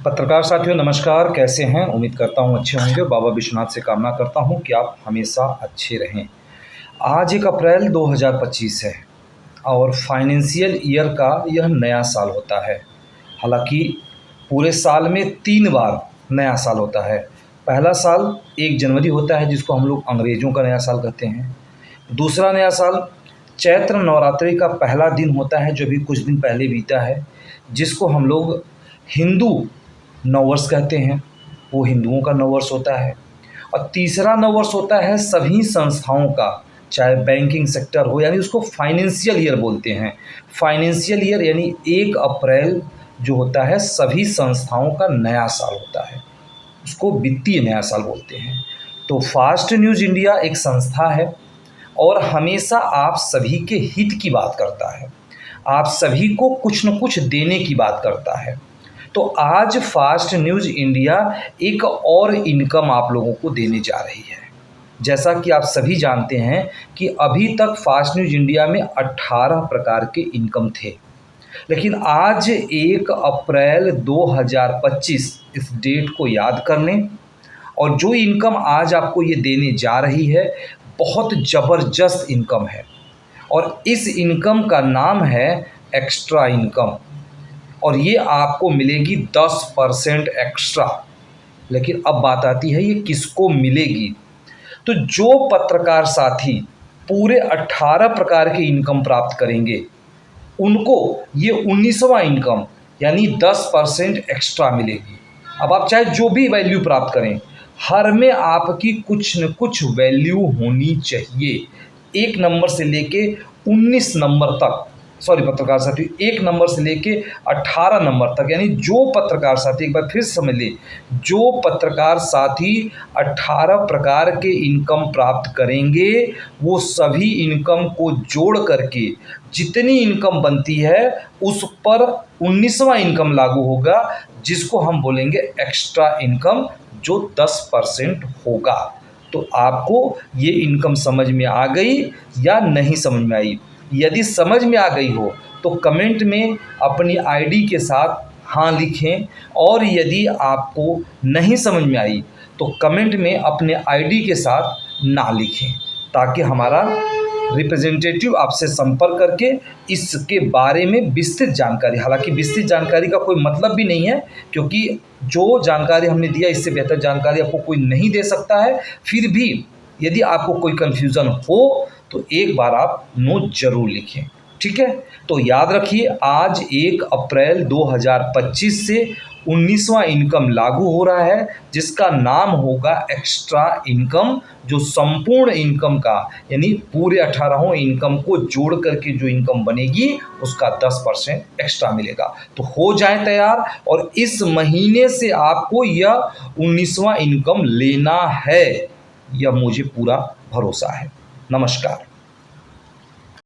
पत्रकार साथियों नमस्कार। कैसे हैं? उम्मीद करता हूं अच्छे होंगे। बाबा विश्वनाथ से कामना करता हूं कि आप हमेशा अच्छे रहें। आज 1 अप्रैल 2025 है और फाइनेंशियल ईयर का यह नया साल होता है। हालांकि पूरे साल में 3 बार नया साल होता है। पहला साल 1 जनवरी होता है जिसको हम लोग अंग्रेज़ों का नया साल कहते हैं। दूसरा नया साल चैत्र नवरात्रि का पहला दिन होता है जो भी कुछ दिन पहले बीता है, जिसको हम लोग हिंदू नववर्ष कहते हैं। वो हिंदुओं का नववर्ष होता है। और तीसरा नववर्ष होता है सभी संस्थाओं का, चाहे बैंकिंग सेक्टर हो, यानी उसको फाइनेंशियल ईयर बोलते हैं। फाइनेंशियल ईयर यानी 1 अप्रैल जो होता है सभी संस्थाओं का नया साल होता है, उसको वित्तीय नया साल बोलते हैं। तो फास्ट न्यूज़ इंडिया एक संस्था है और हमेशा आप सभी के हित की बात करता है, आप सभी को कुछ न कुछ देने की बात करता है। तो आज फास्ट न्यूज़ इंडिया एक और इनकम आप लोगों को देने जा रही है। जैसा कि आप सभी जानते हैं कि अभी तक फास्ट न्यूज़ इंडिया में 18 प्रकार के इनकम थे, लेकिन आज 1 अप्रैल 2025 इस डेट को याद कर लें और जो इनकम आज आपको ये देने जा रही है बहुत ज़बरदस्त इनकम है। और इस इनकम का नाम है एक्स्ट्रा इनकम और ये आपको मिलेगी 10% एक्स्ट्रा। लेकिन अब बात आती है ये किसको मिलेगी। तो जो पत्रकार साथी पूरे 18 प्रकार के इनकम प्राप्त करेंगे उनको ये 19वां इनकम यानी 10% एक्स्ट्रा मिलेगी। अब आप चाहे जो भी वैल्यू प्राप्त करें, हर में आपकी कुछ न कुछ वैल्यू होनी चाहिए। 1 नंबर से लेके 19 नंबर तक, सॉरी पत्रकार साथी, 1 नंबर से लेके 18 नंबर तक, यानी जो पत्रकार साथी, एक बार फिर समझ ले, जो पत्रकार साथी 18 प्रकार के इनकम प्राप्त करेंगे वो सभी इनकम को जोड़ करके जितनी इनकम बनती है उस पर 19वां इनकम लागू होगा, जिसको हम बोलेंगे एक्स्ट्रा इनकम, जो 10% होगा। तो आपको ये इनकम समझ में आ गई या नहीं समझ में आई? यदि समझ में आ गई हो तो कमेंट में अपनी आईडी के साथ हाँ लिखें, और यदि आपको नहीं समझ में आई तो कमेंट में अपने आईडी के साथ ना लिखें, ताकि हमारा रिप्रेजेंटेटिव आपसे संपर्क करके इसके बारे में विस्तृत जानकारी, हालांकि विस्तृत जानकारी का कोई मतलब भी नहीं है क्योंकि जो जानकारी हमने दिया इससे बेहतर जानकारी आपको कोई नहीं दे सकता है। फिर भी यदि आपको कोई कन्फ्यूज़न हो तो एक बार आप नोट जरूर लिखें, ठीक है। तो याद रखिए आज 1 अप्रैल 2025 से 19वां इनकम लागू हो रहा है, जिसका नाम होगा एक्स्ट्रा इनकम, जो संपूर्ण इनकम का यानी पूरे 18 इनकम को जोड़ करके जो इनकम बनेगी उसका 10% एक्स्ट्रा मिलेगा। तो हो जाए तैयार और इस महीने से आपको यह 19वां इनकम लेना है, यह मुझे पूरा भरोसा है। नमस्कार।